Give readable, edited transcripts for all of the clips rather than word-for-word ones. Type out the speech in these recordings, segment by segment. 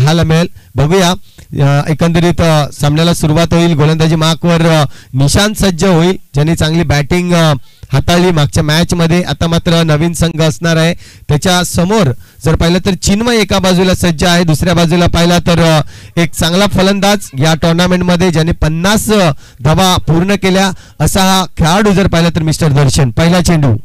पाहायला मिळेल. बघूया एकंदरीत सामन्याला सुरुवात होईल. गोलंदाजी मार्कवर निशांत सज्ज होईल, ज्यांनी चांगली बॅटिंग हाताळली मागच्या मॅच मध्ये. आता मात्र नवीन संघ असणार आहे. त्याच्या समोर जर पाहिलं तर चिन्मय एका बाजूला सज्ज आहे, दुसऱ्या बाजूला पाहिला तर एक चांगला फलंदाज या टुर्नामेंट मध्ये ज्याने 50 धावा पूर्ण केल्या असा हा खेळाडू जर पाहिला तर मिस्टर दर्शन. पहिला चेंडू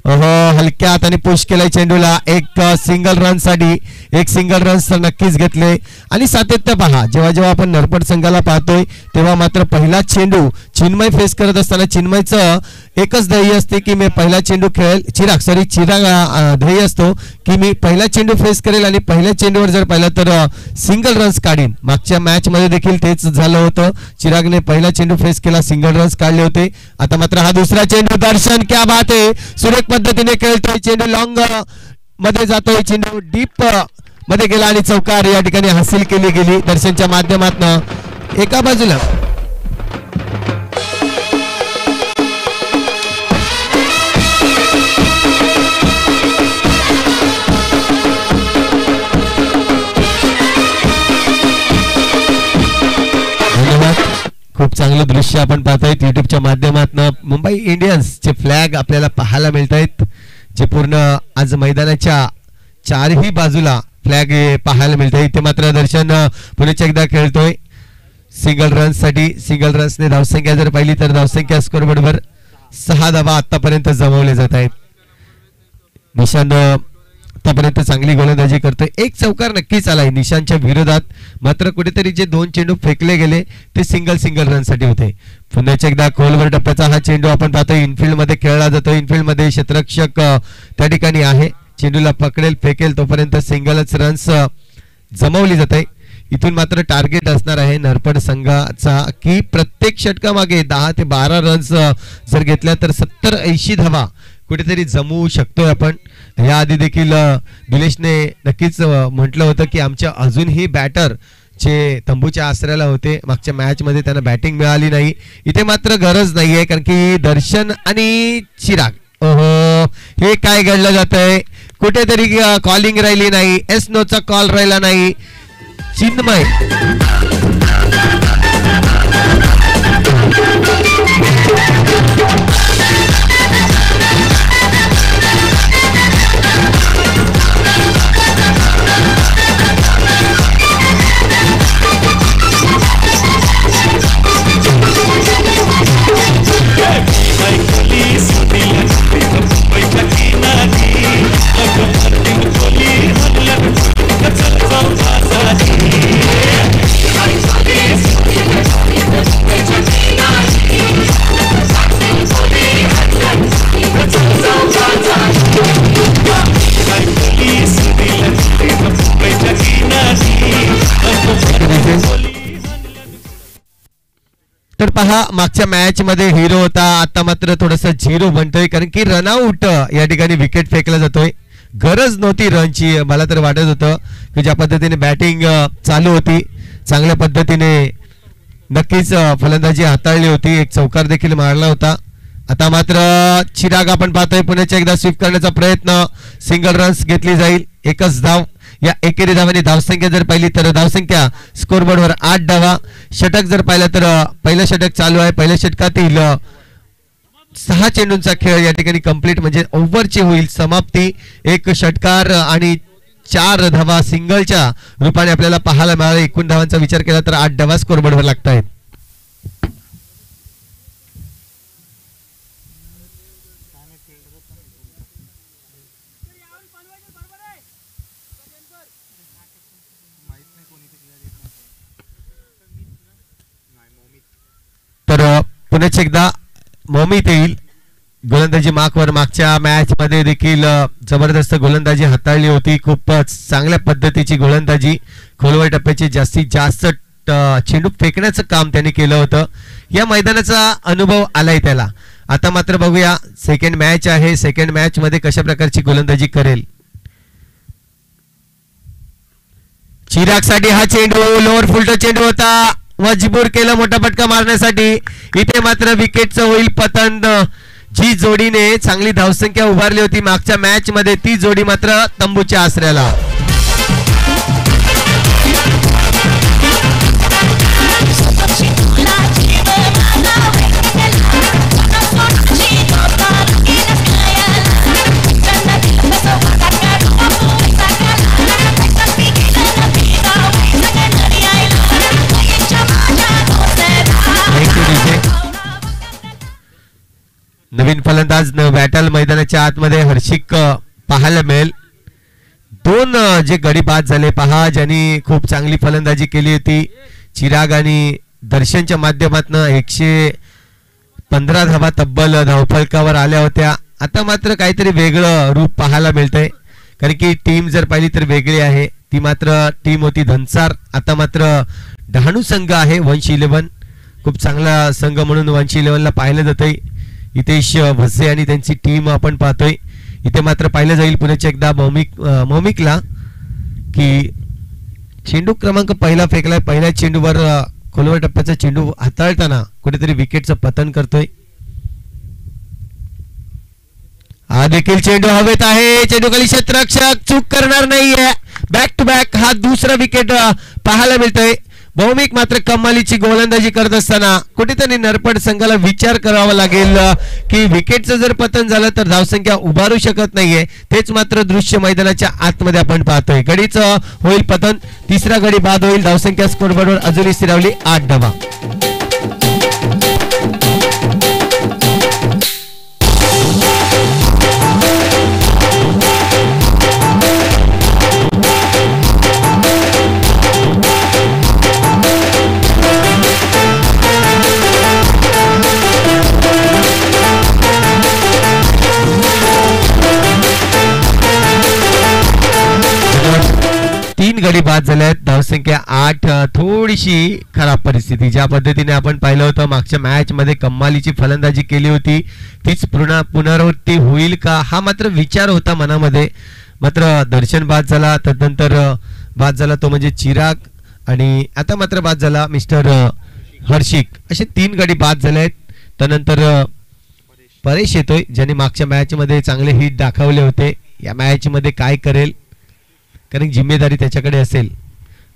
हलक्या हाताने पुश केलाय चेंडूला. एक सिंगल रन साठी एक सिंगल रन्स तर नक्कीच घेतले. आणि सातत्य पहा, जेव्हा जेव्हा आपण नरपट संघाला पाहतोय तेव्हा मात्र पहिला चेंडू चिन्मय फेस करत असताना चिन्मयचं एकच ध्येय असते की मी पहिला चेंडू खेळेल. चिराग ध्येय असतो की मी पहिला चेंडू फेस करेल आणि पहिल्या चेंडूवर जर पाहिलं तर सिंगल रन्स काढीन. मागच्या मॅच मध्ये देखील तेच झालं होतं. चिरागने पहिला चेंडू फेस केला, सिंगल रन्स काढले होते. आता मात्र हा दुसरा चेंडू. दर्शन क्या बात आहे, सुरेख पद्धतीने खेळतोय चेंडू, लॉंग मध्ये जातोय चेंडू, डीप मध्ये गेला आणि चौकार या ठिकाणी हासिल केली गेली दर्शनच्या माध्यमातून. एका बाजूला खूप चांगलं दृश्य आपण पाहतोय युट्यूबच्या माध्यमातून. मुंबई इंडियन्सचे फ्लॅग आपल्याला पाहायला मिळत आहेत, जे पूर्ण आज मैदानाच्या चारही बाजूला फ्लॅग पाहायला मिळतोय. इथे मात्र दर्शन पुण्याच्या एकदा खेळतोय सिंगल रन्स साठी. सिंगल रन्सने धावसंख्या जर पाहिली तर धावसंख्या स्कोर बरोबर 6 धावा आतापर्यंत जमवले जात आहेत. निशांत आतापर्यंत चांगली गोलंदाजी करतोय. एक चौकार नक्कीच आलाय निशांतच्या विरोधात, मात्र कुठेतरी जे 2 चेंडू फेकले गेले ते सिंगल रन साठी होते. पुन्हा एकदा खोलवर टप्प्याचा हा चेंडू आपण पाहतोय इनफिल्ड मध्ये खेळला जातो. इनफिल्ड मध्ये क्षेत्ररक्षक त्या ठिकाणी आहे, चेंडूला पकडेल फेकेल तोपर्यंत सिंगलच रन्स जमवली जाते. इथून मात्र टार्गेट असणार आहे नरपट संघाचा की प्रत्येक षटकामागे 10 ते 12 रन्स जर घेतल्या तर 70-80 धावा कुठेतरी जमवू शकतोय आपण. याआधी देखील दिलेशने नक्कीच म्हटलं होतं की आमच्या अजूनही बॅटर जे तंबूच्या आसऱ्याला होते मागच्या मॅच मध्ये त्यांना बॅटिंग मिळाली नाही. इथे मात्र गरज नाहीये, कारण की दर्शन आणि चिराग हे काय घडलं जात आहे, कुठेतरी कॉलिंग राहिली नाही, एस नोचा कॉल राहिला नाही. चिन्मय तर पहा मागच्या मॅच मध्ये हिरो होता, आता मात्र थोडासा झिरो बनतोय, कारण की रनआउट या ठिकाणी विकेट फेकला जातोय. गरज नव्हती रनची, मला तर वाटत होतं की ज्या पद्धतीने बॅटिंग चालू होती चांगल्या पद्धतीने नक्कीच फलंदाजी हाताळली होती, एक चौकार देखील मारला होता. आता मात्र चिराग आपण पाहतोय पुण्याच्या एकदा स्वीप करण्याचा प्रयत्न, सिंगल रन्स घेतली जाईल, एकच धाव. या एकेरी धावाने धावसंख्या जर पाहिली तर धावसंख्या स्कोरबोर्डवर 8 धावा. षटक जर पाहिलं तर पहिलं षटक चालू आहे, पहिल्या षटकातील 6 चेंडूंचा खेळ या ठिकाणी कंप्लीट म्हणजे ओव्हरची होईल समाप्ती. एक षटकार आणि 4 धावा सिंगलच्या रूपाने आपल्याला पाहायला मिळाले. एकूण धावांचा विचार केला तर 8 धावा स्कोरबोर्डवर लागत आहेत. तर पुण्याच एकदा मोमित येईल गोलंदाजी मार्कवर. मागच्या मॅच मध्ये देखील जबरदस्त गोलंदाजी हाताळली होती, खूपच चांगल्या पद्धतीची गोलंदाजी, खोलवर टप्प्याची जास्तीत जास्त चेंडू फेकण्याचं काम त्यांनी केलं होतं. या मैदानाचा अनुभव आलाय त्याला. आता मात्र बघूया सेकंड मॅच आहे, सेकंड मॅच मध्ये कशा प्रकारची गोलंदाजी करेल. चिराग साठी हा चेंडू लोअर फुलटो चेंडू होता, मजबूर केलं मोठा फटका मारण्यासाठी. इथे मात्र विकेटचं होईल पतन. जी जोडीने चांगली धावसंख्या उभारली होती मागच्या मॅच मध्ये ती जोडी मात्र तंबूच्या आसऱ्याला. नवीन फलंदाज बॅटल मैदानाच्या आतमध्ये हर्षिक पाहायला मिळेल. दोन जे गडी बाद झाले पहा, ज्यांनी खूप चांगली फलंदाजी केली होती. चिराग आणि दर्शनच्या माध्यमातून 115 धावा तब्बल धावफलकावर आल्या होत्या. आता मात्र काहीतरी वेगळं रूप पाहायला मिळतंय, कारण की टीम जर पाहिली तर वेगळी आहे. ती मात्र टीम होती धनसार, आता मात्र डहाणू संघ आहे 111. खूप चांगला संघ म्हणून 111ला पाहिलं जातंय. हितेश भसे आणि त्यांची टीम आपण पाहतोय. इथे मात्र पाहिलं जाईल पुण्याच्या एकदा मौमिकला की चेंडू क्रमांक पहिला फेकलाय. पहिल्या चेंडूवर खोलवर टप्प्याचा चेंडू हाताळताना कुठेतरी विकेटचं पतन करतोय. हा देखील चेंडू हवेत आहे. चेंडू खाली क्षेत्ररक्षक चूक करणार नाहीये. बॅक टू बॅक हा दुसरा विकेट पाहायला मिळतोय. भौमिक मात्र कमालीची गोलंदाजी करत असताना कुठेतरी नरपड संघाला विचार करावा लागेल की विकेटचं जर पतन झालं तर धावसंख्या उभारू शकत नाहीये. तेच मात्र दृश्य मैदानाच्या आतमध्ये आपण पाहतोय. गडीचं होईल पतन, तिसरा गडी बाद होईल. धावसंख्या स्कोरबोर्डवर अजूनही स्थिरावली 8 धावा. गडी बाद झाल्यात. धावसंख्या 8. थोडीशी खराब परिस्थिती. ज्या पद्धतीने आपण पाहिलं होतं मागच्या मॅच मध्ये कमालीची फलंदाजी केली होती, तीच पुनरावृत्ती होईल का हा मात्र विचार होता मनामध्ये. मात्र दर्शन बाद झाला, तदनंतर बाद झाला तो म्हणजे चिराग, आणि आता मात्र बाद झाला मिस्टर हर्षिक. असे 3 गडी बाद झाले आहेत. त्यानंतर परेश येतोय, ज्याने मागच्या मॅच मध्ये चांगले हिट दाखवले होते. या मॅच मध्ये काय करेल, कारण जिम्मेदारी त्याच्याकडे असेल.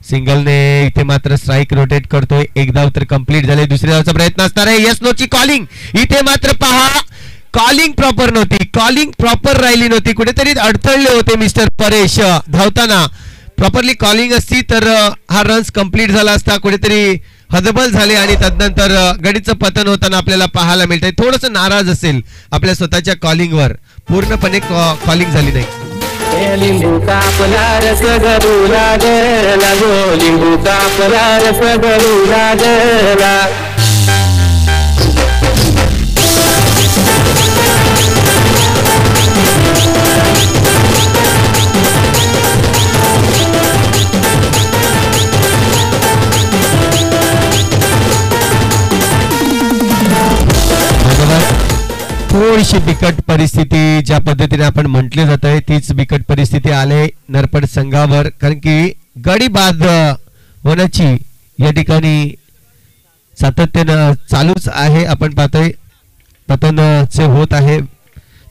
सिंगलने इथे मात्र स्ट्राइक रोटेट करतोय. एक धाव तर कंप्लीट झाले. दुसऱ्या धावचा प्रयत्न असणार आहे. यस नो ची कॉलिंग. इथे मात्र पहा, कॉलिंग प्रॉपर नव्हती, कॉलिंग प्रॉपर राहिली नव्हती. कुठेतरी अडथळले होते मिस्टर परेश धावताना. प्रॉपरली कॉलिंग असती तर हा रन्स कंप्लीट झाला असता. कुठेतरी हतबल झाले आणि तदनंतर गडीचं पतन होताना आपल्याला पाहायला मिळतंय. थोडंसं नाराज असेल आपल्या स्वतःच्या कॉलिंगवर, पूर्णपणे कॉलिंग झाली नाही. लिंबू कापला रस गरू लागला गो, लिंबू कापला रस गरू लागला. थोडीशी बिकट परिस्थिती, ज्या पद्धतीने आपण म्हटले जात आहे तीच बिकट परिस्थिती आले नरपड संघावर, कारण की गडी बाद होण्याची या ठिकाणी सातत्यानं चालूच आहे. आपण पाहतोय पतनचे होत आहे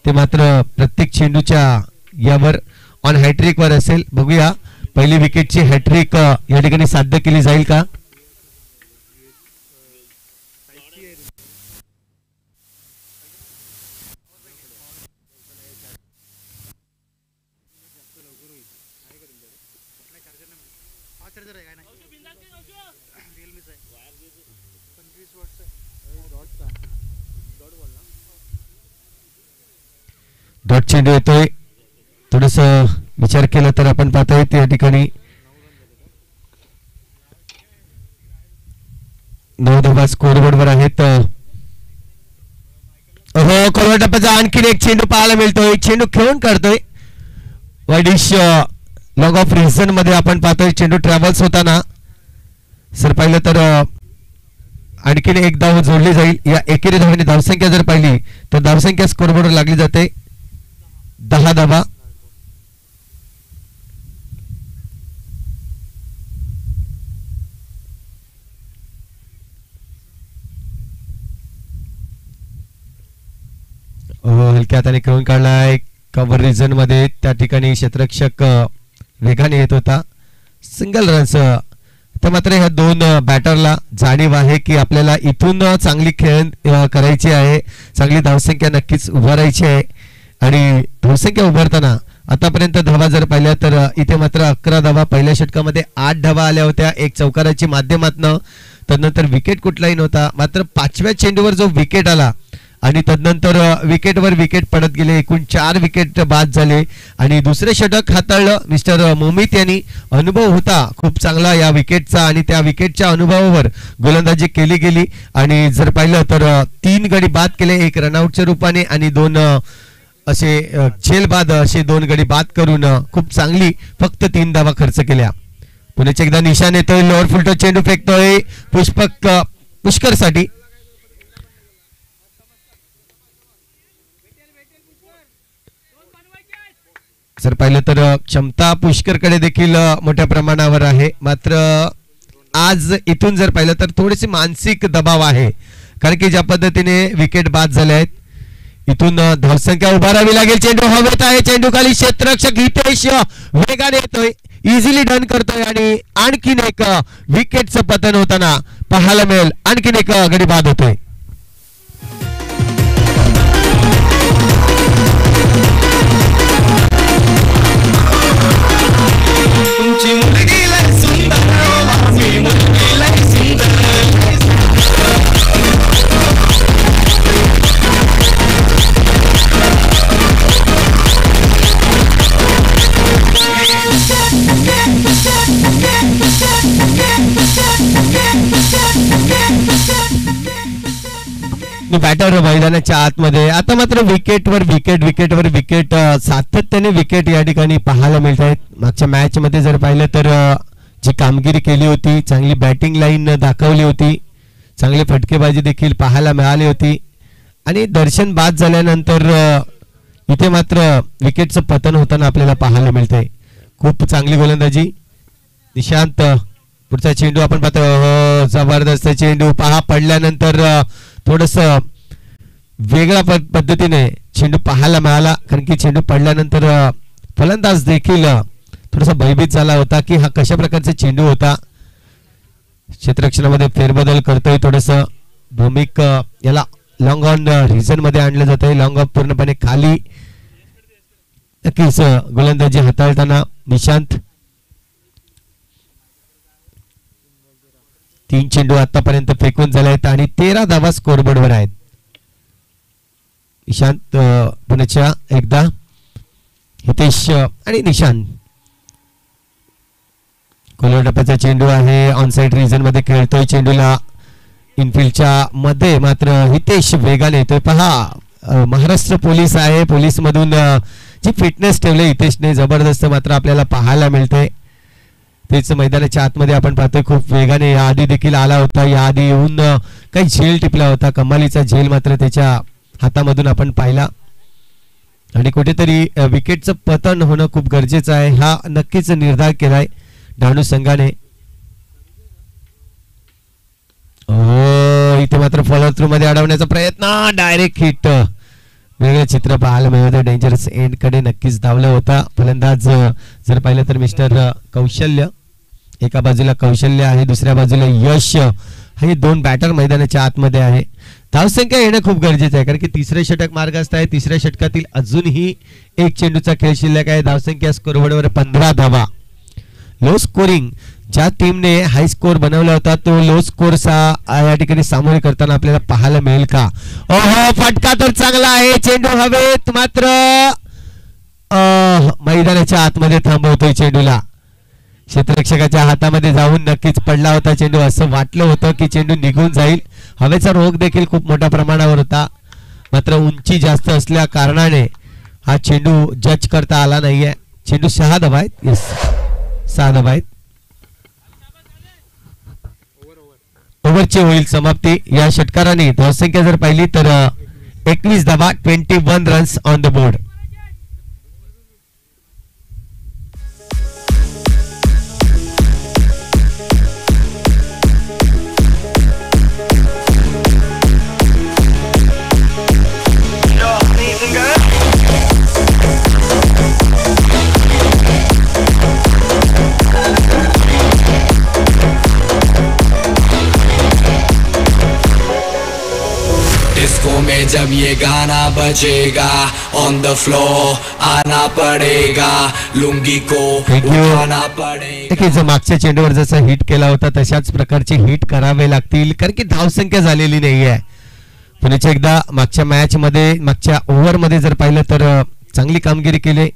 ते मात्र प्रत्येक चेंडूच्या यावर ऑन हॅट्रिक वर असेल. बघूया पहिली विकेटची हॅट्रिक या ठिकाणी साध्य केली जाईल का. डॉट चेंडू येतोय. थोडस विचार केला तर आपण पाहतोय त्या ठिकाणी 9 धावा स्कोरबोर्डवर आहेत. हो, कोलवर टप्प्याचा आणखीन एक चेंडू पाहायला मिळतोय. चेंडू खेळून काढतोय. वाईडिश लॉग ऑफ रिझन मध्ये आपण पाहतोय चेंडू ट्रॅव्हल्स होताना. सर पाहिलं तर आणखीन एक धाव जोडली जाईल. या एकेरी धावांनी धावसंख्या जर पाहिली तर धावसंख्या स्कोरबोर्डवर लागली जाते 10 धावा. हलक्या हाताने खेळून काढलाय कव्हर रिजन मध्ये. त्या ठिकाणी क्षेत्ररक्षक वेगाने येत होता. Single runs. तर मात्र ह्या 2 बॅटरला जाणीव आहे की आपल्याला इथून चांगली खेळ करायची आहे, चांगली धावसंख्या नक्कीच उभारायची आहे. आणि धावसंख्या उभारताना आतापर्यंत धावा जर पाहिल्या तर इथे मात्र 11 धावा, पहिल्या षटकामध्ये 8 धावा आल्या होत्या एक चौकाराची माध्यमातनं. त्यानंतर विकेट कुठलाही नव्हता. मात्र 5व्या चेंडूवर जो विकेट आला आणि तदनंतर विकेटवर विकेट पडत गेले. एकूण 4 विकेट बाद झाले आणि दुसरे षटक हाताळलं मिस्टर मोमित यांनी. अनुभव होता खूप चांगला या विकेटचा आणि त्या विकेटच्या अनुभवावर गोलंदाजी केली गेली आणि जर पाहिलं तर 3 गडी बाद केले, 1 रनआउटच्या रूपाने आणि 2 असे झेलबाद असे 2 गडी बाद करून खूप चांगली फक्त 3 धावा खर्च केल्या. पुण्याच्या एकदा निशाण येतोय, लोअर फुलटो चेंडू फेकतोय पुष्कर साठी. जर पाहिलं तर क्षमता पुष्करकडे देखील मोठ्या प्रमाणावर आहे, मात्र आज इथून जर पाहिलं तर थोडेसे मानसिक दबाव आहे, कारण की ज्या पद्धतीने विकेट बाद झाले आहेत इथून धावसंख्या उभारावी लागेल. चेंडू हवेत आहे, चेंडू खाली क्षेत्ररक्षक हितेश वेगाने येतोय, इझिली डन करतोय आणि आणखीन एक विकेटचं पतन होताना पाहायला मिळेल. आणखीन एक गडी बाद होतोय. बॅटर मैदानाच्या आतमध्ये आता मात्र विकेटवर विकेट सातत्याने विकेट या ठिकाणी पाहायला मिळत आहेत. मागच्या मॅच मध्ये जर पाहिलं तर जी कामगिरी केली होती, चांगली बॅटिंग लाईन दाखवली होती, चांगली फटकेबाजी देखील पाहायला मिळाली होती आणि दर्शन बाद झाल्यानंतर इथे मात्र विकेटचं पतन होताना आपल्याला पाहायला मिळतंय. खूप चांगली गोलंदाजी. निशांत पुढचा चेंडू आपण पाहतो, जबरदस्त चेंडू पहा पडल्यानंतर थोडस वेगळ्या पद्धतीने चेंडू पाहायला मिळाला, कारण की चेंडू पडल्यानंतर फलंदाज देखील थोडासा भयभीत झाला होता की हा कशा प्रकारचा चेंडू होता. क्षेत्ररक्षणामध्ये फेरबदल करतोय थोडस. भूमिक याला लॉंग ऑन रिझन मध्ये आणलं जात आहे, लॉंग ऑफ पूर्णपणे खाली. नक्कीच गोलंदाजी हाताळताना निशांत 3 चेंडू आतापर्यंत फेकून झाले आहेत आणि 13 धावा स्कोरबोर्डवर आहेत. निशांत पुण्याच्या एकदा हितेश आणि निशांत. कोलर टप्प्याचा चेंडू आहे, ऑनसाइड रिजन मध्ये खेळतोय, चेंडूला इनफिल्डच्या मध्ये मात्र हितेश वेगाने येतोय. पहा महाराष्ट्र पोलीस आहे, पोलीस मधून जी फिटनेस ठेवली हितेशने जबरदस्त मात्र आपल्याला पाहायला मिळते. तेच मैदानाच्या आतमध्ये आपण पाहतोय खूप वेगाने याआधी देखील आला होता, याआधी येऊन काही झेल टिपला होता, कमालीचा झेल मात्र त्याच्या हातामधून आपण पाहिला आणि कुठेतरी विकेटचं पतन होणं खूप गरजेचं आहे, हा नक्कीच निर्धार केलाय डहाणू संघाने. इथे मात्र फॉलो थ्रू मध्ये अडवण्याचा प्रयत्न, डायरेक्ट हिट. वेगळं चित्र पाहायला मिळतं, डेंजरस एंड कडे नक्कीच धावला होता. फलंदाज जर पाहिलं तर मिस्टर कौशल्य, एका बाजूला कौशल्य आहे, दुसऱ्या बाजूला यश. हे 2 बॅटर मैदानाच्या आतमध्ये आहे. धावसंख्या येणं खूप गरजेचं आहे, कारण की तिसरे षटक मार्गस्थ आहे. तिसऱ्या षटकातील अजूनही 1 चेंडूचा खेळ शिल्लक आहे. धावसंख्या स्कोरबोर्डवर 15 धावा. लो स्कोरिंग ज्या टीमने हाय स्कोर बनवला होता तो लो स्कोर या ठिकाणी सामोरे करताना आपल्याला पाहायला मिळेल का? ओहो, फटका तर चांगला आहे, चेंडू हवेत मात्र मैदानाच्या आतमध्ये थांबवतोय चेंडूला. क्षेत्ररक्षकाच्या हातामध्ये जाऊन नक्कीच पडला होता चेंडू, असं वाटलं होतं की चेंडू निघून जाईल. हवेचा रोग देखील खूप मोठ्या प्रमाणावर होता, मात्र उंची जास्त असल्या कारणाने हा चेंडू जज करता आला नाहीये. चेंडू 6 धावा आहेत, येस 6 धावा आहेत. ओव्हरची होईल समाप्ती. या षटकाराने धावसंख्या जर पाहिली तर 21 धावा, 21 रन्स ऑन द बोर्ड. जब ये गाना बजेगा ऑन द फ्लोर आना पडेगा, लुंगी को उठाना पडेगा. मागच्या चेंडूवर जसं हिट केला होता तशाच प्रकारचे हिट करावे लागतील, कारण की धावसंख्या झालेली नाहीये. पुण्याच्या एकदा मागच्या मॅच मध्ये मागच्या ओव्हर मध्ये जर पाहिलं तर चांगली कामगिरी केली.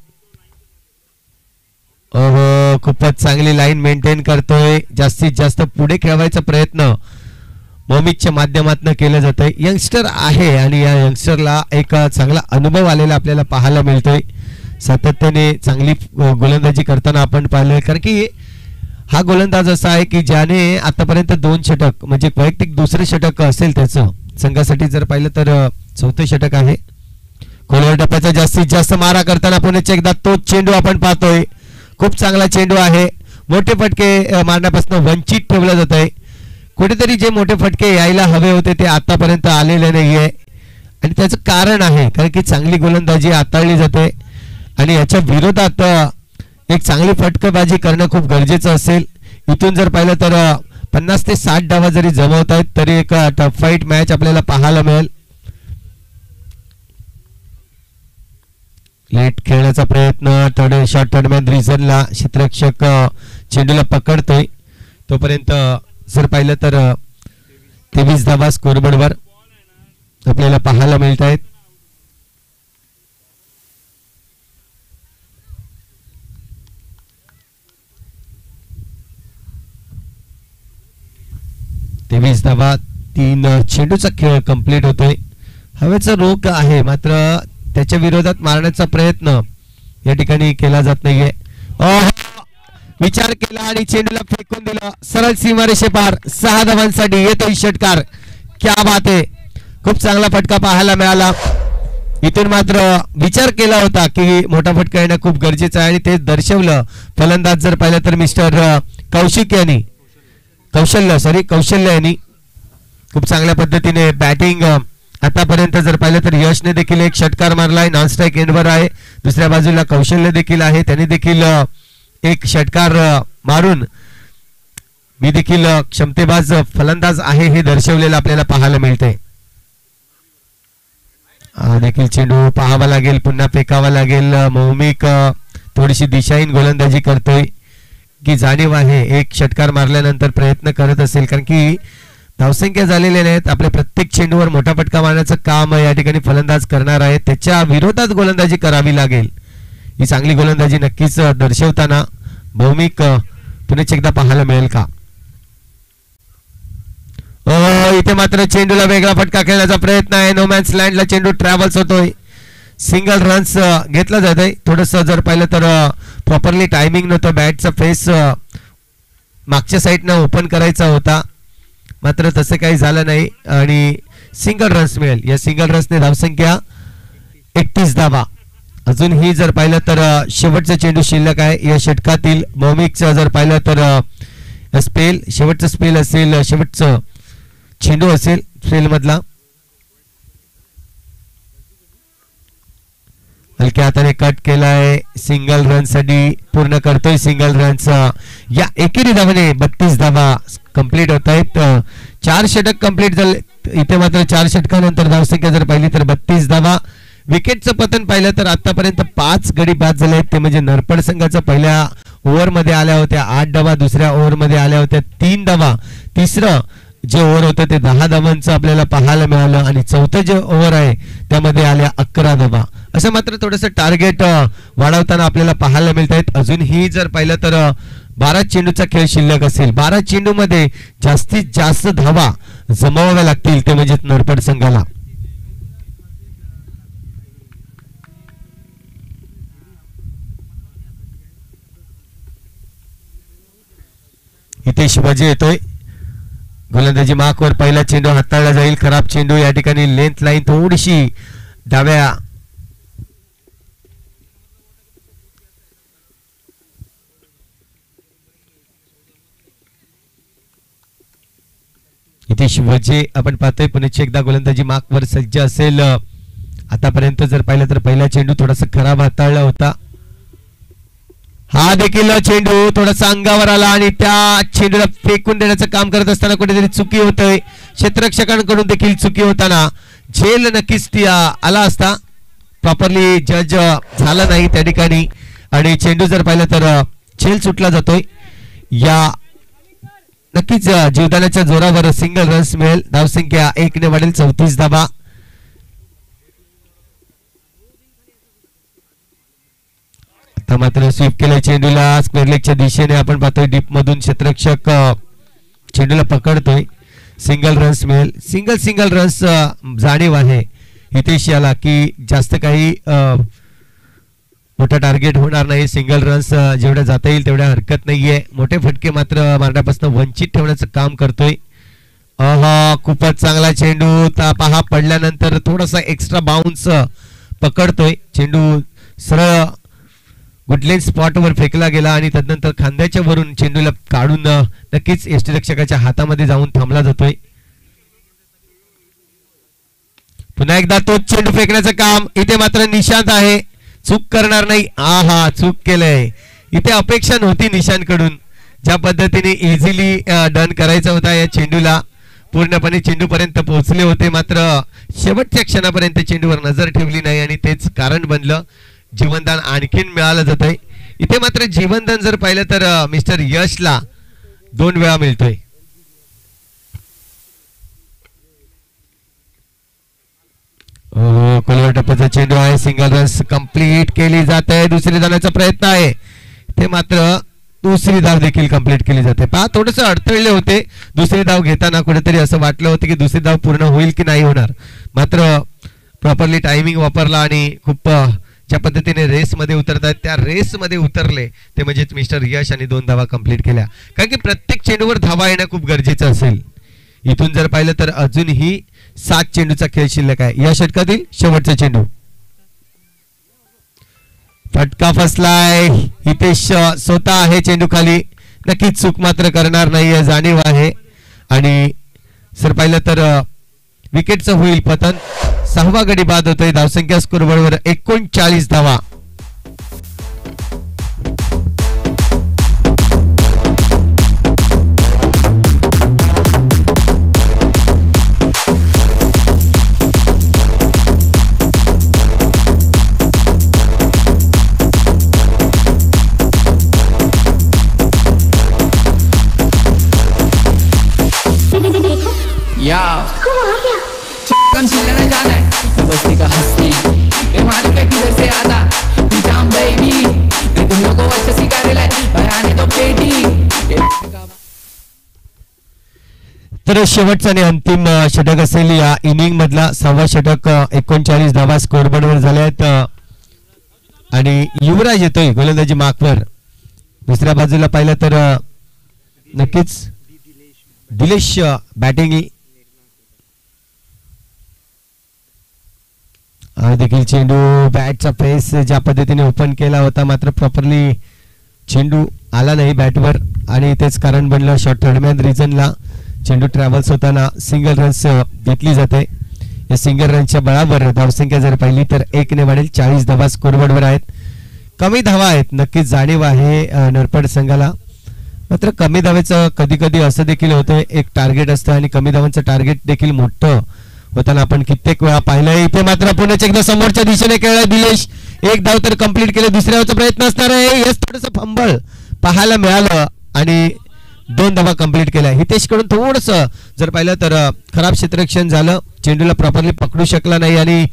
खूपच चांगली लाईन मेंटेन करतोय. जास्तीत जास्त पुढे खेळवायचा प्रयत्न मोमिकच्या माध्यमातून केलं जातंय. यंगस्टर आहे आणि या यंगस्टरला एक चांगला अनुभव आलेला आपल्याला पाहायला मिळतोय. सातत्याने चांगली गोलंदाजी करताना आपण पाहिलंय, कारण की हा गोलंदाज असा आहे की ज्याने आतापर्यंत 2 षटक म्हणजे वैयक्तिक दुसरे षटक असेल त्याचं संघासाठी जर पाहिलं तर 4थं षटक आहे. खोलवर टप्प्याचा जास्तीत जास्त मारा करताना पुण्याच्या एकदा तोच चेंडू आपण पाहतोय. खूप चांगला चेंडू आहे. मोठे फटके मारण्यापासून वंचित ठेवलं जात आहे. कुठेतरी जे मोठे फटके यायला हवे होते ते आतापर्यंत आलेले नाहीये आणि त्याचं कारण आहे कारण की चांगली गोलंदाजी हाताळली जाते आणि याच्या विरोधात एक चांगली फटकेबाजी करणं खूप गरजेचं असेल. इथून जर पाहिलं तर 50 ते 60 डावा जरी जमवत आहेत तरी एक टफ फाईट मॅच आपल्याला पाहायला मिळेल. लेट खेळण्याचा प्रयत्न शॉर्ट दरम्यान रिझनला क्षेत्ररक्षक चेंडूला पकडतोय. तोपर्यंत जर पाहिलं तर 23 धावा स्कोरबोर्डवर आपल्याला पाहायला मिळत आहेत. धावा 3 चेंडूचा खेळ कंप्लीट होतोय. हवेचा रोग आहे मात्र त्याच्या विरोधात मारण्याचा प्रयत्न या ठिकाणी केला जात नाहीये. विचार केला आणि चेंडूला फेकून दिला. सरळ सीमारेषे पार 6 धावांसाठी येतोय षटकार. क्या बात आहे. खूप चांगला फटका पाहायला मिळाला. इथून मात्र विचार केला होता की मोठा फटका येणं खूप गरजेचं आहे आणि ते दर्शवलं फलंदाज जर पाहिलं तर मिस्टर कौशल्य यांनी खूप चांगल्या पद्धतीने बॅटिंग आतापर्यंत जर पाहिलं तर यशने देखील एक षटकार मारलाय. नॉन स्ट्राईक एंडवर आहे. दुसऱ्या बाजूला कौशल्य देखील आहे. त्यांनी देखील एक षटकार मारून मी देखील क्षमतेबाज फलंदाज आहे हे दर्शवलेलं आपल्याला पाहायला मिळते. देखील चेंडू पाहावा लागेल. पुन्हा फेकावा लागेल. मोहमिक थोडीशी दिशाहीन गोलंदाजी करतोय की जाणीव आहे. एक षटकार मारल्यानंतर प्रयत्न करत असेल कारण की धावसंख्या झालेल्या नाहीत. आपल्या प्रत्येक चेंडूवर मोठा फटका मारण्याचं काम या ठिकाणी फलंदाज करणार आहे. त्याच्या विरोधात गोलंदाजी करावी लागेल. ही चांगली गोलंदाजी नक्कीच दर्शवताना भौमिक पुन्हा एकदा पाहायला मिळेल का. इथे मात्र चेंडूला वेगळा फटका खेळण्याचा प्रयत्न आहे. नोमॅन्स लँडला चेंडू ट्रॅव्हल्स होतोय. सिंगल रन्स घेतला जात आहे. थोडस जर पाहिलं तर प्रॉपरली टायमिंग नव्हतं. बॅटचा फेस मागच्या साईडनं ओपन करायचा होता मात्र तसं काही झालं नाही आणि सिंगल रन्स मिळेल. या सिंगल रन्सने धावसंख्या 31 धावा. अजूनही जर पाहिलं तर शेवटचा चेंडू शिल्लक आहे या षटकातील. मोहमिकचा जर पाहिलं तर स्पेल शेवटचा स्पेल असेल. शेवटचं चेंडू असेल स्पेल मधला. हलक्या हाताने कट केलाय. सिंगल रन साठी पूर्ण करतोय. सिंगल रन्स या एकेरी धावाने 32 धावा कंप्लीट होत आहेत. 4 षटक कंप्लीट झाले. इथे मात्र 4 षटकानंतर धावसंख्या जर पाहिली तर 32 धावा. विकेटचं पतन पाहिलं तर आतापर्यंत 5 गडी बाद झाले आहेत. ते म्हणजे नरपड संघाच्या पहिल्या ओव्हर मध्ये आल्या होत्या 8 धावा. दुसऱ्या ओव्हर मध्ये आल्या होत्या 3 धावा. तिसरं जे ओव्हर होतं ते 10 धावांचं आपल्याला पाहायला मिळालं आणि चौथं जे ओव्हर आहे त्यामध्ये आल्या 11 धावा. असं मात्र थोडंसं टार्गेट वाढवताना आपल्याला पाहायला मिळत आहेत. अजूनही जर पाहिलं तर 12 चेंडूचा खेळ शिल्लक असेल. 12 चेंडू मध्ये जास्तीत जास्त धावा जमवाव्या लागतील ते म्हणजे नरपड संघाला. इथे शिवाजी येतोय. गोलंदाजी मार्कवर पहिला चेंडू हाताळला जाईल. खराब चेंडू या ठिकाणी. लेंथ लाईन थोडीशी डाव्या इथे शिवाजी आपण पाहतोय पुण्याची एकदा गोलंदाजी मार्कवर सज्ज असेल. आतापर्यंत जर पाहिलं तर पहिला चेंडू थोडासा खराब हाताळला होता. हा देखील चेंडू थोडासा अंगावर आला आणि त्या चेंडूला फेकून देण्याचं काम करत असताना कुठेतरी चुकी होतोय. क्षेत्ररक्षकांकडून देखील चुकी होताना झेल नक्कीच आला असता. प्रॉपरली जज झाला नाही त्या ठिकाणी आणि चेंडू जर पाहिलं तर झेल सुटला जातोय. या नक्कीच जीवदानाच्या जोरावर सिंगल रन्स मिळेल. धावसंख्या 1 ने वाढेल, 34 धावा. आता मात्र स्वीप केलं चेंडूला स्क्वेअर लेगच्या दिशेने. आपण पाहतोय डीप मधून क्षेत्ररक्षक चेंडूला पकडतोय. सिंगल रन्स मिळेल. सिंगल रन्स जाणीव आहे हितेश याला की जास्त काही मोठा टार्गेट होणार नाही. सिंगल रन्स जेवढ्या जाता येईल तेवढ्या हरकत नाहीये. मोठे फटके मात्र मारण्यापासून वंचित ठेवण्याचं काम करतोय. खूपच चांगला चेंडू. पहा पडल्यानंतर थोडासा एक्स्ट्रा बाउन्स पकडतोय. चेंडू सरळ गुडलेन स्पॉटवर फेकला गेला आणि त्यानंतर खांद्याच्या वरून चेंडूला काढून नक्कीच यष्टीरक्षकाच्या हातामध्ये जाऊन थांबला जातोय. पुन्हा एकदा तोच चेंडू फेकण्याचं काम. इथे मात्र निशांत आहे, चूक करणार नाही. चूक केलंय. इथे अपेक्षा नव्हती निशांतकडून. ज्या पद्धतीने इझिली डन करायचा होता या चेंडूला, पूर्णपणे चेंडूपर्यंत पोहोचले होते, मात्र शेवटच्या क्षणापर्यंत चेंडूवर नजर ठेवली नाही आणि तेच कारण बनलं. जीवनदान आणखीन मिळालं जातंय. इथे मात्र जीवनदान जर पाहिलं तर मिस्टर यशला 2 वेळा मिळतोय. कोलवर टप्प्याचा चेंडू आहे. सिंगल रन्स कंप्लीट केली जाते. दुसरी धावण्याचा प्रयत्न आहे. ते मात्र दुसरी धाव देखील कंप्लीट केली जाते. पहा थोडस अडथळले होते दुसरी धाव घेताना. कुठेतरी असं वाटलं होतं की दुसरी धाव पूर्ण होईल की नाही होणार, मात्र प्रॉपरली टायमिंग वापरला आणि खूप ज्या पद्धतीने रेसमध्ये उतरतात त्या रेसमध्ये उतरले ते म्हणजेच मिस्टर यश आणि 2 धावा कंप्लीट केल्या. कारण की प्रत्येक चेंडूवर धावा येणं खूप गरजेचं असेल. इथून जर पाहिलं तर अजूनही 7 चेंडूचा खेळ शिल्लक आहे. या षटकातील शेवटचा चेंडू. फटका फसलाय. हितेश स्वतः आहे चेंडू खाली. नक्कीच चूक मात्र करणार नाही जाणीव आहे. आणि जर पाहिलं तर विकेटचं होईल पतन. 6वा गडी बाद होतोय. धावसंख्या स्कोरबोर्डवर 39 धावा. चिकन चिल्लाना जाना है बस्ती का हस्ती मालिक किधर से आता जाम बेबी तुम लोगों को अच्छा सिखा रहे भराने तो पेटी. तर शेवटचा आणि अंतिम षटक असेल या इनिंग मधला. 6वा षटक. 39 धावा स्कोरबोर्डवर झाल्यात आणि युवराज येतोय गोलंदाजी मार्कवर. दुसऱ्या बाजूला पाहिलं तर नक्कीच दिलेश बॅटिंग. देखील चेंडू बॅटचा फेस ज्या पद्धतीने ओपन केला होता मात्र प्रॉपरली चेंडू आला नाही बॅटवर आणि तेच कारण बनलं शॉर्ट दरम्यान रिजनला चेंडू ट्रॅव्हल्स होताना सिंगल रन्स घेतली जाते. या सिंगल रनच्या बळावर धावसंख्या जर पाहिली तर 1 ने वाढेल. 40 धावा स्कोरबोर्डवर आहेत. कमी धावा आहेत. नक्कीच जाणीव आहे नरपड संघाला, मात्र कमी धावेचं कधी कधी असं देखील होतं एक टार्गेट असतं आणि कमी धावांचं टार्गेट देखील मोठं होताना आपण कित्येक वेळा पाहिलंय. इथे मात्र पुन्हा एकदा समोरच्या दिशेने खेळलाय दिलेश. 1 धाव तर कंप्लीट केले. दुसऱ्या धावचा प्रयत्न असणार आहे. यस थोडंसं फंबल पाहायला मिळालं आणि 2 धावा कंप्लीट केल्या. हितेश कडून थोडस जर पाहिलं तर खराब क्षेत्ररक्षण झालं. चेंडूला प्रॉपरली पकडू शकला नाही आणि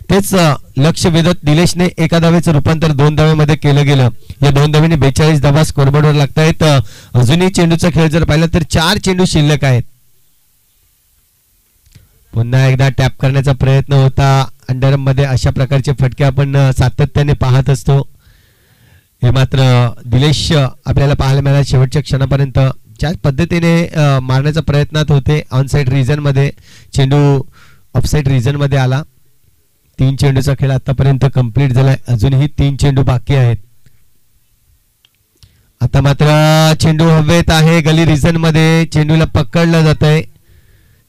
तेच लक्ष वेधत दिलेशने एका धावेचं रूपांतर 2 धावेमध्ये केलं गेलं. या 2 धावेने 42 धावा स्कोरबोर्डवर लागतायत. अजूनही चेंडूचा खेळ जर पाहिला तर 4 चेंडू शिल्लक आहेत. पुन्हा एकदा टॅप करण्याचा प्रयत्न होता. अंडरआर्म मध्ये अशा प्रकारचे फटके आपण सातत्याने पाहत असतो. हे मात्र दिलेश आपल्याला पाहायला मिळाला शेवटच्या क्षणापर्यंत ज्या पद्धतीने मारण्याचा प्रयत्नात होते. ऑन साइड रिजन मध्ये चेंडू ऑफसाइड रिजन मध्ये आला. 3 चेंडूचा खेळ आतापर्यंत कंप्लीट झालाय. अजूनही 3 चेंडू बाकी आहेत. आता मात्र चेंडू हवेत आहे. गली रिजन मध्ये चेंडूला पकडलं जात आहे.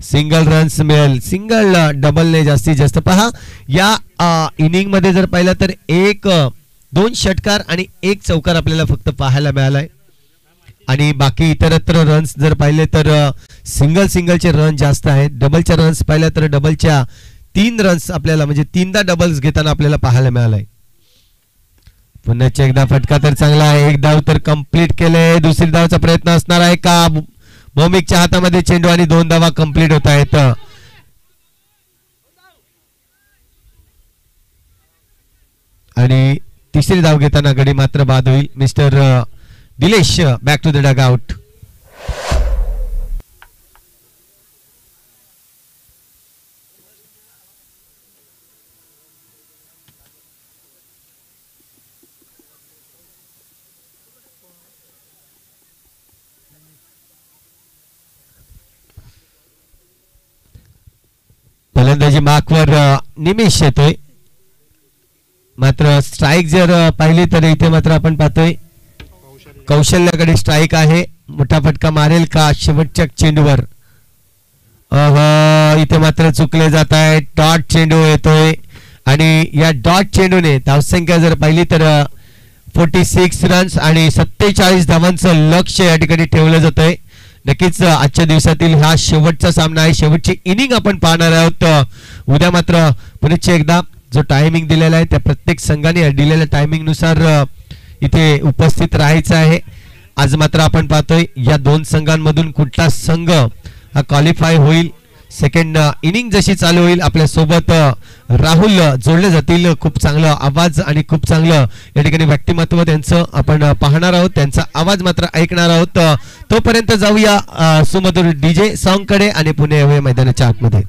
सिंगल रन्स मिळेल. सिंगल डबल ने जास्तीत जास्त. पहा या इनिंग मध्ये जर पाहिलं तर 2 षटकार आणि 1 चौकार आपल्याला फक्त पाहायला मिळालाय आणि बाकी इतरत्र रन्स जर पाहिले तर सिंगलचे रन जास्त आहेत. डबलच्या रन्स पाहिल्या तर डबलच्या 3 रन्स आपल्याला म्हणजे 3दा डबल्स घेताना आपल्याला पाहायला मिळालाय. पुन्हा एकदा फटका तर चांगला आहे. 1 धाव तर कंप्लीट केले. दुसरी धावचा प्रयत्न असणार आहे का. भौमिकच्या हातामध्ये चेंडू आणि 2 धावा कंप्लीट होत आहेत. आणि तिसरी धाव घेताना गडी मात्र बाद होईल. Mister Dilesh back to the dugout. फलंदाजी मार्कवर निमिष येतोय. मात्र स्ट्राईक जर पाहिली तर इथे मात्र आपण पाहतोय कौशल्याकडे स्ट्राईक आहे. मोठा फटका मारेल का शेवटच्या चेंडूवर? इथे मात्र चुकले जात आहे. डॉट चेंडू येतोय आणि या डॉट चेंडूने धावसंख्या जर पाहिली तर 46 रन्स आणि 47 धावांचं लक्ष या ठिकाणी ठेवलं जात आहे. नक्कीच आजच्या दिवसातील हा शेवटचा सामना आहे. शेवटची इनिंग आपण पाहणार आहोत. उद्या मात्र पुन्हा एकदा जो टायमिंग दिलेला आहे त्या प्रत्येक संघाने दिलेल्या टायमिंग नुसार इथे उपस्थित राहायचं आहे. आज मात्र आपण पाहतोय या 2 संघांमधून कुठला संघ हा क्वालिफाय होईल. सेकंड इनिंग जशी चालू होईल आपल्या सोबत राहुल जोडले जातील. खूप चांगला आवाज आणि खूप चांगलं या ठिकाणी व्यक्तिमत्व त्यांचं आपण पाहणार आहोत. त्यांचा आवाज मात्र ऐकणार आहोत. तोपर्यंत जाऊया सुमधुर डीजे सॉन्ग कडे आणि पुणे येऊया मैदानाच्या आतमध्ये.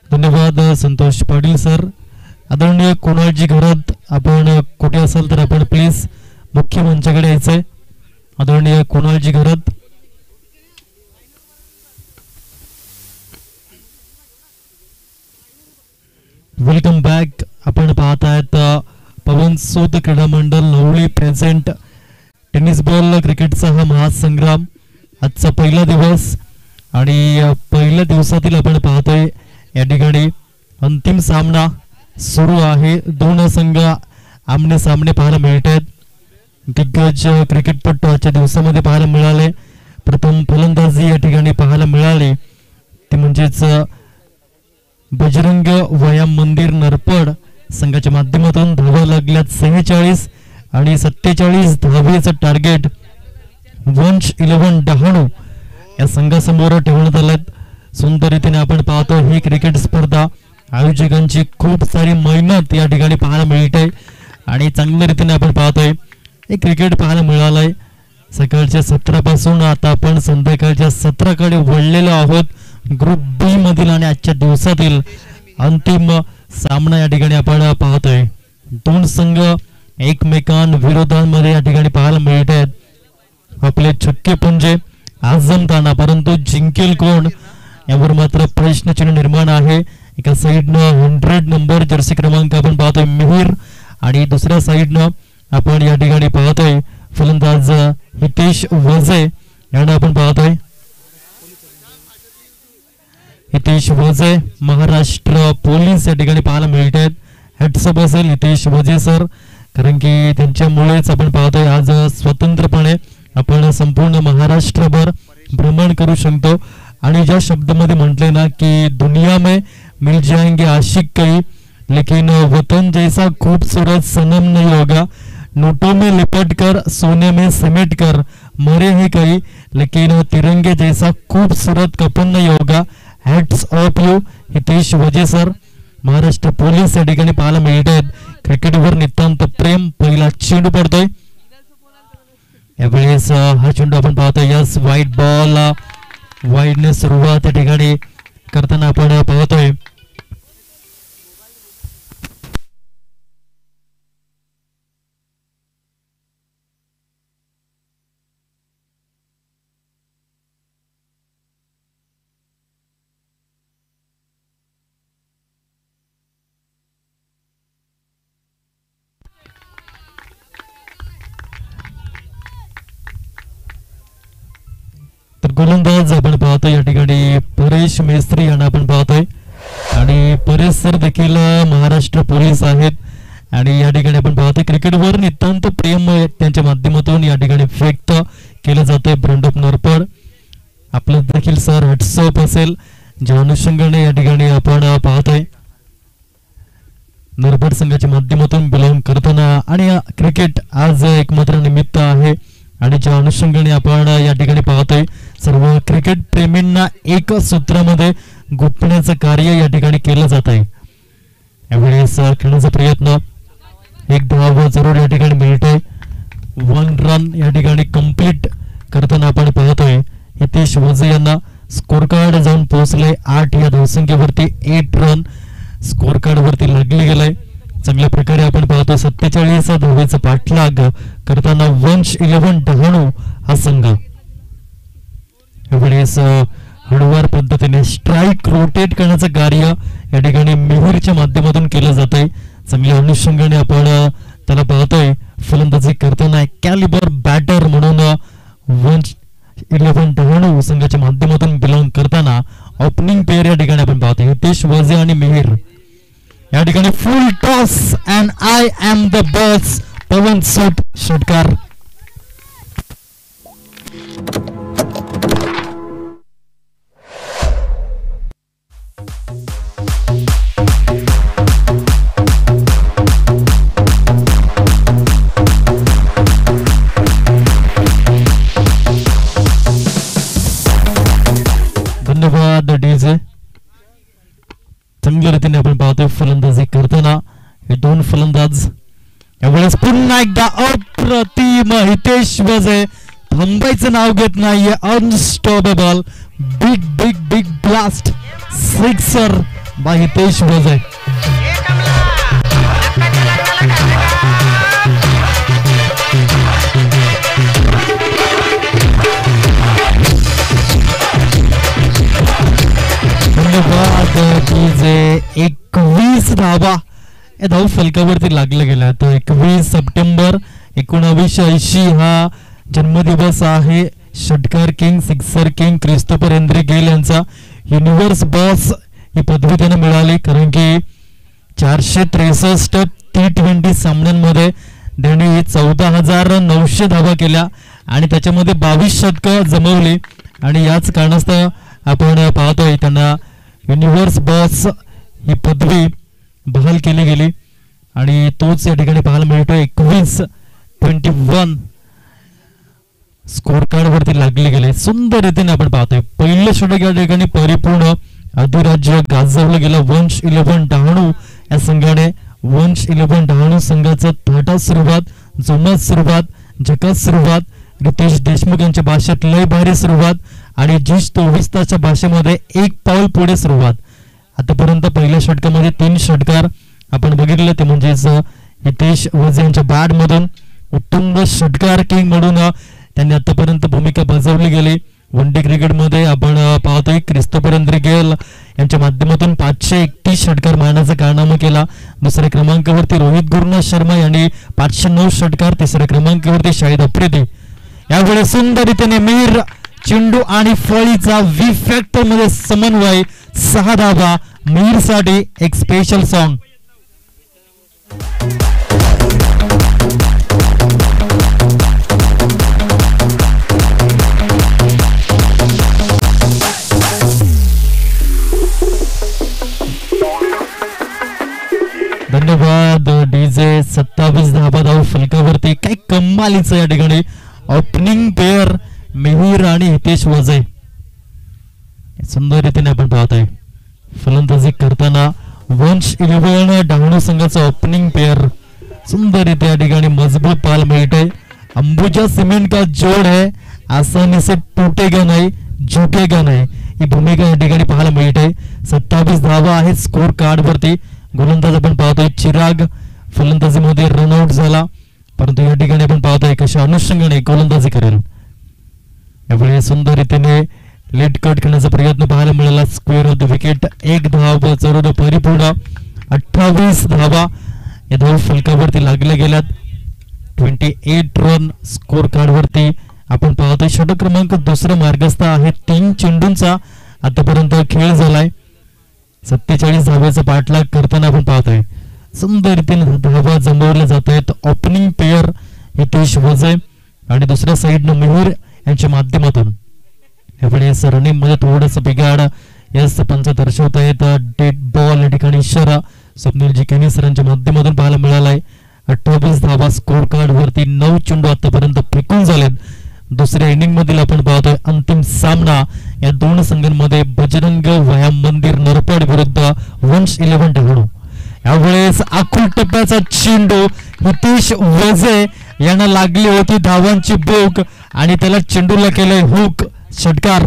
धन्यवाद संतोष पाटील सर. आदरणीय कुणालजी घरात आपण कुठे असाल तर आपण प्लीज मुख्य मंचाकडे यायचंय. आदरणीय कुणालजी घरात. Welcome back. आपण पाहत आहेत पवन सूद क्रीडा मंडळ लवळी प्रेझेंट टेनिस बॉल क्रिकेटचा हा महासंग्राम. आजचा पहिला दिवस आणि पहिल्या दिवसातील आपण पाहतोय या ठिकाणी अंतिम सामना सुरू आहे. 2 संघ आमने सामने पाहायला मिळत आहेत. दिग्गज क्रिकेटपटू आजच्या दिवसामध्ये पाहायला मिळाले. प्रथम फलंदाजी या ठिकाणी पाहायला मिळाली ती म्हणजेच बजरंग व्यायाम मंदिर नरपड संघाच्या माध्यमातून धावा लागल्यात 46 आणि 47 धावेचं टार्गेट वंश 11 डहाणू या संघासमोर ठेवण्यात आलं. सुंदर रीतीने आपण पाहतो ही क्रिकेट स्पर्धा आयोजकांची खूप सारी मेहनत या ठिकाणी पाहायला मिळते आणि चांगल्या रीतीने आपण पाहतोय हे क्रिकेट पाहायला मिळालंय. सकाळच्या 17 पासून आता आपण संध्याकाळच्या 17 कडे वळलेलो आहोत. ग्रुप बी मधील आणि आजच्या दिवसातील अंतिम सामना या ठिकाणी आपण पाहतोय. 2 संघ एकमेकांविरोधांमध्ये या ठिकाणी पाहायला मिळत आहेत. आपले छक्के पुंजे आज जमताना परंतु जिंकेल कोण यावर मात्र प्रश्नचिन्ह निर्माण आहे. एका साईडनं 100 नंबर जर्सी क्रमांक आपण पाहतोय मिहीर आणि दुसऱ्या साईडनं आपण या ठिकाणी पाहतोय फलंदाज हितेश वजे यांना आपण पाहतोय. हितेश वजे महाराष्ट्र पोलीस या ठिकाणी पाहायला मिळत आहेत. हॅट्सअप असेल हितेश वजे सर, कारण की त्यांच्यामुळेच आपण पाहतोय आज स्वतंत्रपणे आपण संपूर्ण महाराष्ट्रभर भ्रमण करू शकतो. आणि ज्या शब्दामध्ये म्हटले ना की दुनिया में मिल जाएंगे आशिक कई लेकिन वतन जैसा खूबसूरत सनम नहीं होगा. नोटों में लिपट कर सोने में समेट कर मरे ही कई लेकिन तिरंगे जैसा खूबसूरत कपन नहीं होगा. हॅट्स ऑफ यू हितेश वजे सर. महाराष्ट्र पोलीस या ठिकाणी पाहायला मिळत आहेत. क्रिकेटवर नितांत प्रेम. पहिला चेंडू पडतोय यावेळेस. हा चेंडू आपण पाहतोय यस वाईट बॉल. वाईडने सुरुवात या ठिकाणी करताना आपण पाहतोय. गणेश मेस्त्री यांना आपण पाहतोय आणि परेश सर देखील महाराष्ट्र पोलीस आहेत आणि या ठिकाणी आपण पाहतोय क्रिकेटवर नितांत प्रेम त्यांच्या माध्यमातून या ठिकाणी व्यक्त केलं जातंय. ब्रँड ऑफ नरपड आपलं देखील सर हॅट्सऑफ असेल ज्या अनुषंगाने या ठिकाणी आपण पाहतोय नरपड संघाच्या माध्यमातून बिलॉंग करताना आणि क्रिकेट आज एकमात्र निमित्त आहे आणि ज्या अनुषंगाने आपण या ठिकाणी पाहतोय सर्व क्रिकेट प्रेमींना एक सूत्रामध्ये गुंफण्याचं कार्य या ठिकाणी केलं जात आहे. यावेळेस खेळण्याचा प्रयत्न एक धाव जरूर या ठिकाणी मिळतोय. 1 रन या ठिकाणी कंप्लीट करताना आपण पाहतोय हितेश वजे यांना स्कोर कार्ड जाऊन पोहोचले 8 या धावसंख्येवरती 8 रन स्कोर कार्ड वरती लागले गेलाय. चांगल्या प्रकारे आपण पाहतो 47 धावेचा पाठलाग करताना वंश 11 डहाणू हा संघ यावेळेस हळूवार पद्धतीने स्ट्राईक रोटेट करण्याचं कार्य या ठिकाणी मिहिरच्या माध्यमातून केलं जात आहे. चांगल्या अनुषंगाने आपण त्याला पाहतोय फलंदाजी करताना कॅलिबर बॅटर म्हणून वंश 11 डहाणू संघाच्या माध्यमातून बिलॉंग करताना ओपनिंग पेअर या ठिकाणी आपण पाहतोय हितेश वजे आणि मिहिर या ठिकाणी full toss and I am the boss Pawan Sood षटकार. धन्यवाद डीजे. चांगल्या रीतीने आपण पाहतोय फलंदाजी करताना हे दोन फलंदाज यावेळेस पुन्हा एकदा अप्रतिम हितेश वजे थांबायचं नाव घेत नाहीये. Unstoppable big big big blast sixer by Hitesh Waje. धन्यवाद डीजे. 21 धावा या धाव फलकावरती लागलं गेला. तर 21 सप्टेंबर 1980 हा जन्मदिवस आहे षटकार king sixer king Christopher Henry Gayle यांचा. युनिव्हर्स बॉस ही पदवी त्यांना मिळाली कारण की 463 T20 सामन्यांमध्ये त्यांनी 14,900 धावा केल्या आणि त्याच्यामध्ये 22 शतकं जमवली आणि याच कारणास्तव आपण पाहतोय त्यांना युनिव्हर्स बॉस ही पदवी बहाल केली गेली आणि तोच या ठिकाणी पाहायला मिळतोय. 21 स्कोर कार्ड वरती लागले गेले. सुंदर रीतीने आपण पाहतोय पहिलं षटक या ठिकाणी परिपूर्ण अधिराज्य गाजवलं गेलं. वंश 11 डहाणू या संघाने वंश 11 डहाणू संघाचं थाटा सुरुवात जोमात सुरुवात झकास सुरुवात रितेश देशमुख यांच्या भाषेत लय भारी सुरुवात आणि जिश 24 तासच्या भाषेमध्ये एक पाऊल पुढे सुरुवात. आतापर्यंत पहिल्या षटकामध्ये 3 षटकार आपण बघितले ते म्हणजेच हितेश वजे यांच्या बॅट मधून उत्तुंग षटकार किंग म्हणून त्यांनी आतापर्यंत भूमिका बजावली गेली. वन डे क्रिकेटमध्ये आपण पाहतोय क्रिस्टोफर हेनरी गेल यांच्या माध्यमातून 531 षटकार मारण्याचा कारनामा केला. दुसऱ्या क्रमांकावरती रोहित गुरुनाथ शर्मा यांनी 509 षटकार. तिसऱ्या क्रमांकावरती शाहिद आफ्रिदी. यावेळी सुंदर रीतीने मीर चेंडू आणि फळीचा वी फॅक्टर मध्ये समन्वय 6 धावा मीर साठी एक स्पेशल सॉन्ग. धन्यवाद डीजे. 27 धावा धाव फलकावरती काय कमालीचं या ठिकाणी ओपनिंग पेअर मिहिर आणि हितेश वजे सुंदर रीतीने आपण पाहतोय फलंदाजी करताना वंश 11 डहाणू संघाचा ओपनिंग पेअर सुंदर या ठिकाणी मजबूत पाहायला मिळतोय. अंबुजा सिमेंट का जोड है आसानी से टूटेगा नहीं झुकेगा नहीं ही भूमिका या ठिकाणी पाहायला मिळते. 27 धावा आहेत स्कोर कार्ड वरती. गोलंदाज आपण पाहतोय चिराग फलंदाजीमध्ये रनआउट झाला परंतु या ठिकाणी आपण पाहतोय कशा अनुषंगाने गोलंदाजी करेल. यावेळी सुंदर रीतीने लेट कट करण्याचा प्रयत्न पाहायला मिळाला. Square of the wicket. 1 धाव जरूर परिपूर्ण. 28 धावा या धाव फलकावरती लागल्या गेल्यात. 28 रन स्कोर कार्ड वरती आपण पाहतोय. षटक क्रमांक दुसरा मार्गस्थ आहे 3 चेंडूंचा आतापर्यंत खेळ झालाय. 47 धाब्याचा पाठलाग करताना आपण पाहतोय सुंदर रीतीने धावा जमवल्या जात आहेत. ओपनिंग पेअर हितेश वजे आणि दुसऱ्या साईडनं मिहीर यांच्या माध्यमातून यावेळेस रनिंग मध्ये थोडस बिघाड यस पंच दर्शवत आहेत. डेड बॉल या ठिकाणी इशारा स्वप्नीलजी केनी सरांच्या माध्यमातून पाहायला मिळालाय. 28 धावा स्कोर कार्ड वरती 9 चेंडू आतापर्यंत फेकून झालेत. दुसऱ्या इनिंग मधील आपण पाहतोय अंतिम सामना या दोन संघांमध्ये बजरंग व्यायाम मंदिर नरपड विरुद्ध वंश 11 डहाणू. यावेळेस आखूल टप्प्याचा चेंडू हितेश वजे यांना लागली होती धावांची भूक आणि त्याला चेंडूला केलंय हुक. षटकार.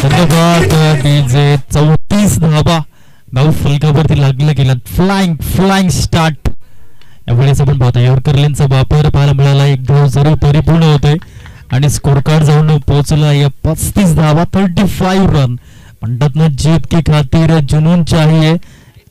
धन्यवाद डीजे. 34 धावा गाव फलकावरती लागल्या गेल्यात. Flying start. यावेळेस आपण पाहतो यॉर्करलेनचा वापर पाहायला मिळाला. एक धाव जरूर परिपूर्ण होतोय आणि स्कोर कार्ड जाऊन पोहोचला या 35 धावा 35 रन. म्हणतात ना जीत की खातिर जुनून चाहिए,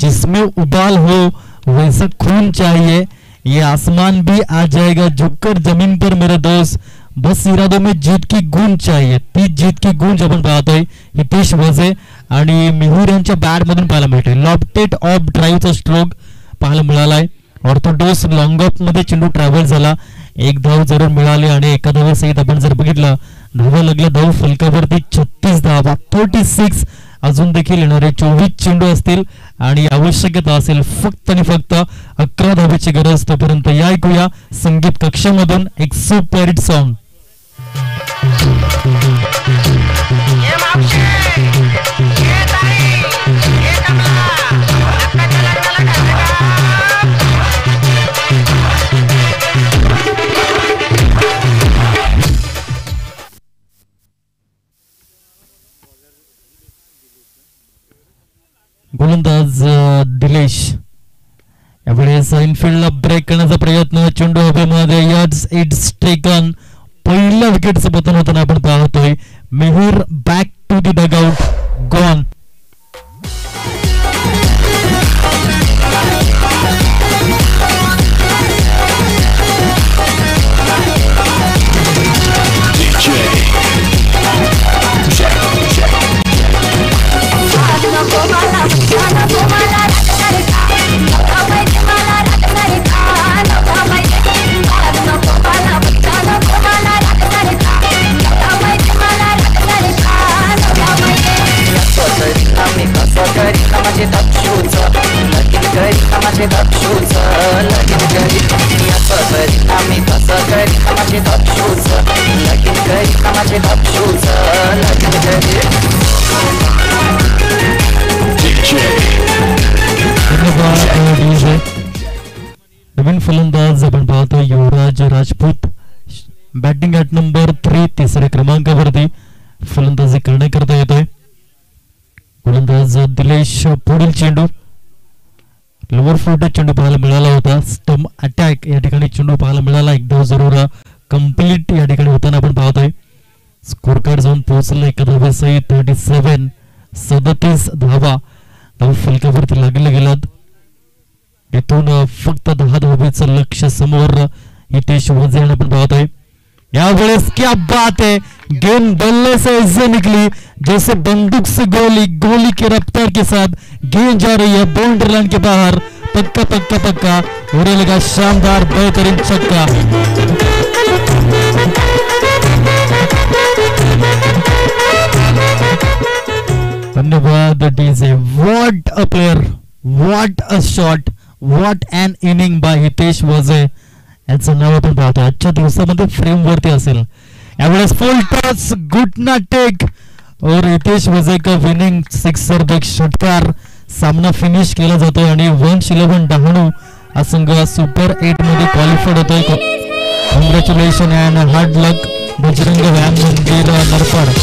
जिसमें उबाल हो वैसा खून चाहिए, ये आसमान भी आ जाएगा झुककर जमीन पर मेरे दोस्त, बस इरादों में जीत की गूंज चाहिए. ती जीत की गूंज आपण पाहतोय हितेश वजे आणि मिहीर यांच्या बॅट मधून पाहायला मिळतोय. लॉफ्टेड ऑफ ड्राईव्हचा स्ट्रोक पाहायला मिळालाय. ऑर्थोडॉक्स लॉंग ऑफ मध्ये चेंडू ट्रॅव्हल झाला. एक धाव जरूर मिळाली आणि एका धावेसहित आपण जर बघितलं धावा लागल्या धाव फलकावरती 36 धावा 36. अजून देखील येणारे 24 चेंडू असतील आणि आवश्यकता असेल फक्त आणि फक्त 11 धावेची गरज. तोपर्यंत या ऐकूया संगीत कक्षामधून एक सुपर हिट सॉन्ग. गोलंदाज दिलेश यावेळेस इनफिल्डला ब्रेक करण्याचा प्रयत्न. चेंडू हवेमध्ये यार्ड्स इट्स टेकन. पहिल्या विकेटचं पतन होताना आपण पाहतोय. Mihir back to the dugout gone. नवीन फलंदाज आपण पाहतो Yuvraj Rajput. Batting at number 3 तिसऱ्या क्रमांकावरती फलंदाजी करण्याकरता येतोय. गोलंदाज दिलेश पुढील चेंडू लोअर फुटेड चेंडू पाहायला मिळाला होता. स्टंप अटॅक या ठिकाणी चेंडू पाहायला मिळाला. एक धाव जरूर कंप्लीट या ठिकाणी होताना आपण पाहतोय. स्कोर कार्ड जाऊन पोहोचलं एका धावेसहित 37 धावा धाव फलकावरती लागले गेलात. इथून फक्त 10 धावेचं लक्ष समोर हितेश वजे आपण पाहतोय. यावेळेस क्या बात है, गेंद बल्ले से ऐसे निकली जैसे बंदूक से गोली, गोली की रफ्तार के साथ गेंद जा रही है बाउंड्री लाइन के बाहर. पक्का पक्का पक्का उड़ेगा शानदार बेहतरीन छक्का. धन्यवाद DJ. What a player, what a shot, what an inning by Hitesh Waje याचं नाव आपण पाहतो. आजच्या दिवसामध्ये फ्रेम वरती असेल. यावेळेस फुल टॉस घुटना टेक और हितेश वजे का विनिंग सिक्सर देख षटकार. सामना फिनिश केला जातोय आणि वंश 11 डहाणू हा संघ सुपर 8 मध्ये क्वालिफाईड होतोय. Congratulation and hard luck Bajrang व्यायाम मंदिर नरपड.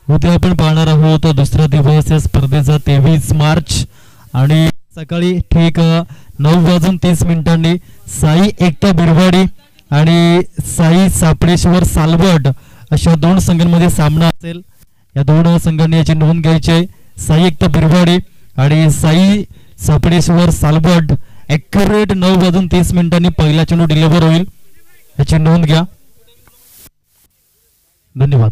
उद्या आपण पाहणार आहोत दुसरा दिवस या स्पर्धेचा 23 मार्च आणि सकाळी ठीक 9:30 साई एकता बिरवाडी आणि साई सापडेश्वर सालवड अशा दोन संघांमध्ये सामना असेल। या दोन संघांनी याची नोंद घ्यायची आहे। साई एकता बिरवाडी आणि साई सापडेश्वर सालवड ॲक्युरेट 9:30 पहिला चेंडू डिलिव्हर होईल, याची नोंद घ्या। धन्यवाद।